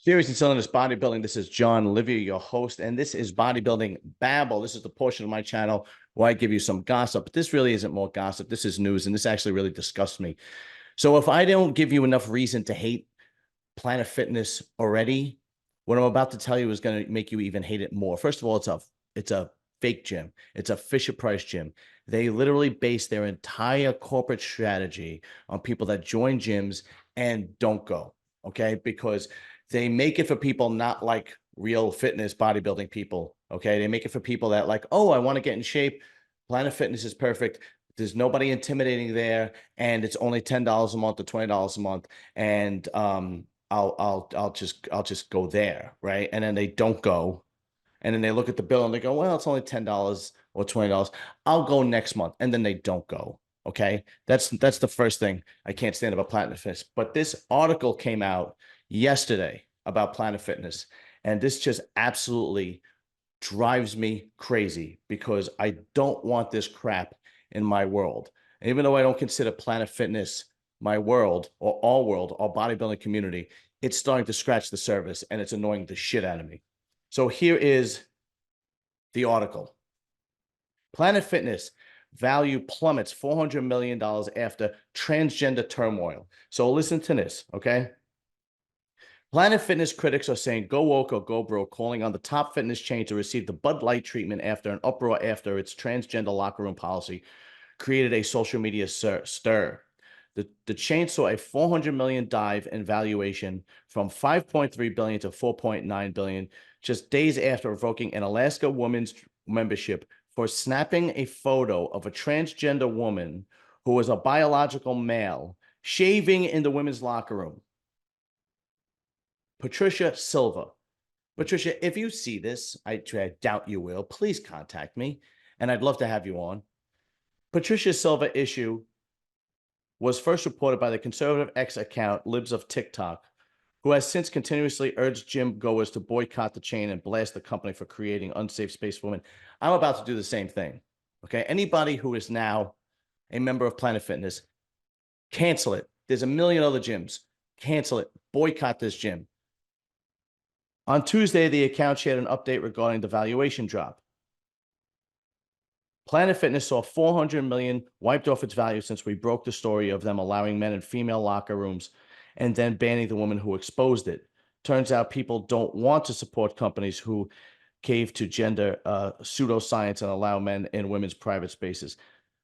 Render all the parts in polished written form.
Series and Cylinder Bodybuilding. This is John Livia, your host, and this is Bodybuilding Babble. This is the portion of my channel where I give you some gossip. But this really isn't more gossip. This is news, and this actually really disgusts me. So if I don't give you enough reason to hate Planet Fitness already, what I'm about to tell you is going to make you even hate it more. First of all, it's a fake gym. It's a Fisher Price gym. They literally base their entire corporate strategy on people that join gyms and don't go. Okay, because they make it for people not like real fitness bodybuilding people. Okay, they make it for people that like, oh, I want to get in shape. Planet Fitness is perfect. There's nobody intimidating there, and it's only $10 a month or $20 a month, and I'll just go there, right? And then they don't go, and then they look at the bill and they go, well, it's only $10 or $20. I'll go next month, and then they don't go. Okay, that's the first thing I can't stand about Planet Fitness. But this article came out yesterday about Planet Fitness, and this just absolutely drives me crazy because I don't want this crap in my world. And even though I don't consider Planet Fitness my world or bodybuilding community, it's starting to scratch the surface and it's annoying the shit out of me. So here is the article. Planet Fitness value plummets $400 million after transgender turmoil. So listen to this, okay? Planet Fitness critics are saying go woke or go broke, calling on the top fitness chain to receive the Bud Light treatment after an uproar after its transgender locker room policy created a social media stir. The chain saw a 400 million dive in valuation from 5.3 billion to 4.9 billion just days after revoking an Alaska woman's membership for snapping a photo of a transgender woman who was a biological male shaving in the women's locker room. Patricia Silva. Patricia, if you see this, I doubt you will, please contact me, and I'd love to have you on. Patricia Silva issue was first reported by the conservative X account Libs of TikTok, who has since continuously urged gym goers to boycott the chain and blast the company for creating unsafe space for women. I'm about to do the same thing. Okay, anybody who is now a member of Planet Fitness, cancel it. There's a million other gyms. Cancel it. Boycott this gym. On Tuesday, the account shared an update regarding the valuation drop. Planet Fitness saw 400 million wiped off its value since we broke the story of them allowing men in female locker rooms and then banning the woman who exposed it. Turns out people don't want to support companies who cave to gender pseudoscience and allow men in women's private spaces.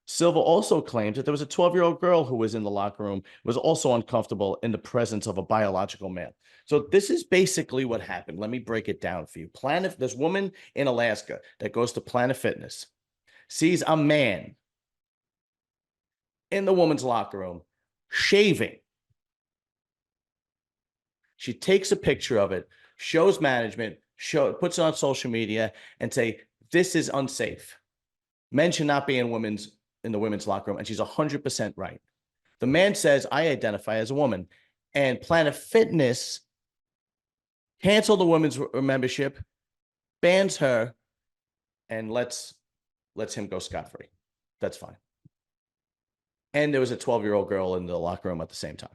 Silva also claims that there was a 12-year-old girl who was in the locker room, was also uncomfortable in the presence of a biological male. So this is basically what happened. Let me break it down for you. This woman in Alaska that goes to Planet Fitness sees a man in the woman's locker room shaving. She takes a picture of it, shows management, puts it on social media, and say, this is unsafe. Men should not be in the women's locker room, and she's 100% right. The man says, I identify as a woman, and Planet Fitness canceled the women's membership, bans her, and lets him go scot-free. That's fine. And there was a 12-year-old girl in the locker room at the same time.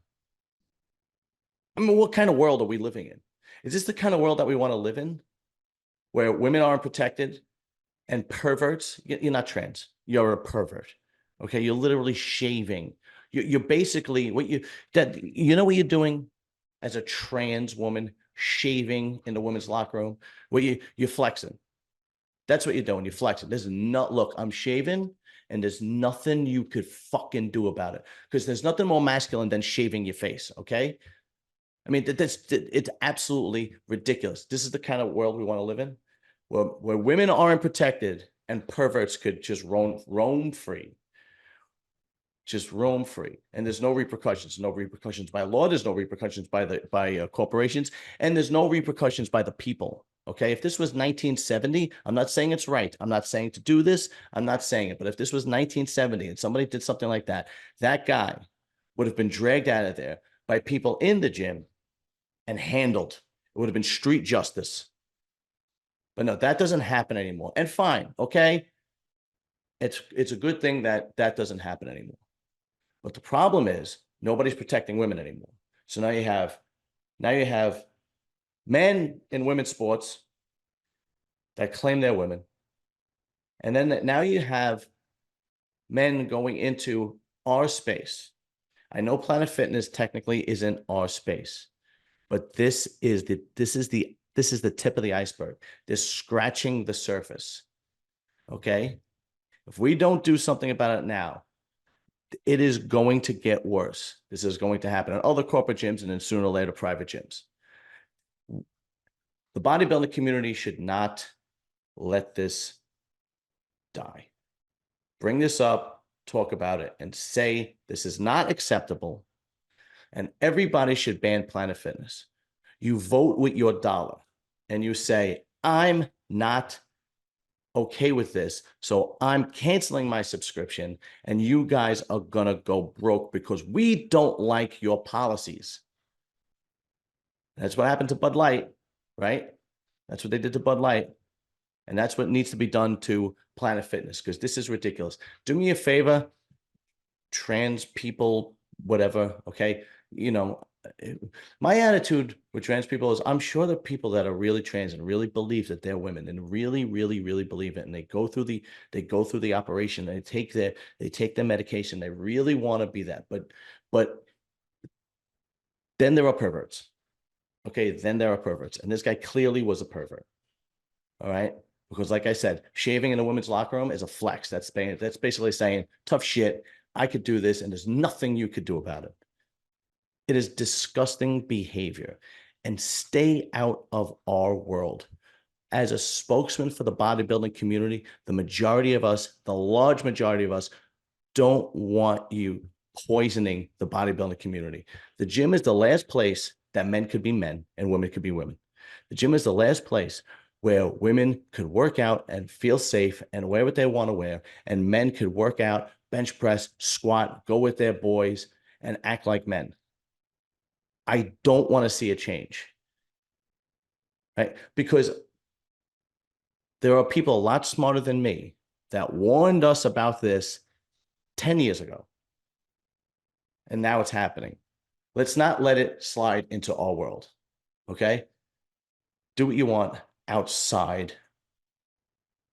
I mean, what kind of world are we living in? Is this the kind of world that we want to live in, where women aren't protected and perverts? You're not trans. You're a pervert. Okay, you're literally shaving. You're basically you know what you're doing as a trans woman, shaving in the women's locker room. Where you're flexing. That's what you're doing. You're flexing. There's look, I'm shaving, and there's nothing you could fucking do about it, because there's nothing more masculine than shaving your face. Okay. I mean, it's absolutely ridiculous. This is the kind of world we want to live in, where women aren't protected and perverts could just roam free. Just roam free, and there's no repercussions. No repercussions by law. There's no repercussions by corporations, and there's no repercussions by the people. Okay, if this was 1970, I'm not saying it's right. I'm not saying to do this. I'm not saying it. But if this was 1970 and somebody did something like that, that guy would have been dragged out of there by people in the gym and handled. It would have been street justice. But no, that doesn't happen anymore. And fine, okay, it's a good thing that doesn't happen anymore. But the problem is nobody's protecting women anymore. So now you have Men in women's sports that claim they're women. And then now you have men going into our space. I know Planet Fitness technically isn't our space, but this is the tip of the iceberg. They're scratching the surface. Okay. If we don't do something about it now, it is going to get worse. This is going to happen in other corporate gyms and then sooner or later private gyms. The bodybuilding community should not let this die. Bring this up, talk about it, and say this is not acceptable. And everybody should ban Planet Fitness. You vote with your dollar and you say, I'm not okay with this, so I'm canceling my subscription and you guys are going to go broke because we don't like your policies. That's what happened to Bud Light, right? That's what they did to Bud Light. And that's what needs to be done to Planet Fitness, because this is ridiculous. Do me a favor, trans people, whatever, okay? You know, my attitude with trans people is I'm sure the people that are really trans and really believe that they're women and really, really, really believe it, and they go through the operation, they take their medication, they really want to be that. But then there are perverts. Okay, then there are perverts. And this guy clearly was a pervert. All right. Because like I said, shaving in a women's locker room is a flex. That's basically saying, tough shit, I could do this and there's nothing you could do about it. It is disgusting behavior, and stay out of our world. As a spokesman for the bodybuilding community, the majority of us, the large majority of us, don't want you poisoning the bodybuilding community. The gym is the last place that men could be men and women could be women. The gym is the last place where women could work out and feel safe and wear what they want to wear, and men could work out, bench press, squat, go with their boys, and act like men. I don't want to see a change, right? Because there are people a lot smarter than me that warned us about this 10 years ago. And now it's happening. Let's not let it slide into our world, okay? Do what you want outside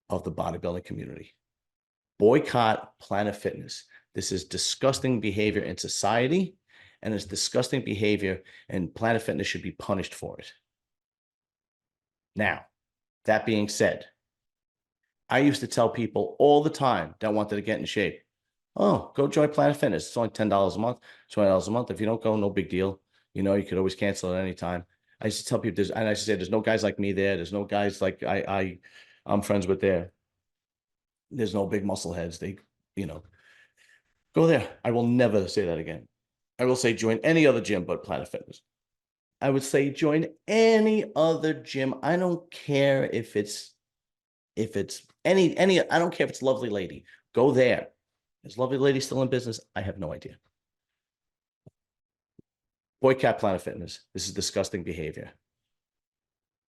of the bodybuilding community. Boycott Planet Fitness. This is disgusting behavior in society, and it's disgusting behavior, and Planet Fitness should be punished for it. Now, that being said, I used to tell people all the time that wanted to get in shape, oh, go join Planet Fitness. It's only $10 a month, $20 a month. If you don't go, no big deal. You know, you could always cancel at any time. I used to tell people and I used to say, there's no guys like me there. There's no guys like I'm friends with there. There's no big muscle heads. They, you know, go there. I will never say that again. I will say join any other gym but Planet Fitness. I would say join any other gym. I don't care if it's any, I don't care if it's Lovely Lady. Go there. Is Lovely Lady still in business? I have no idea. Boycott Planet Fitness. This is disgusting behavior.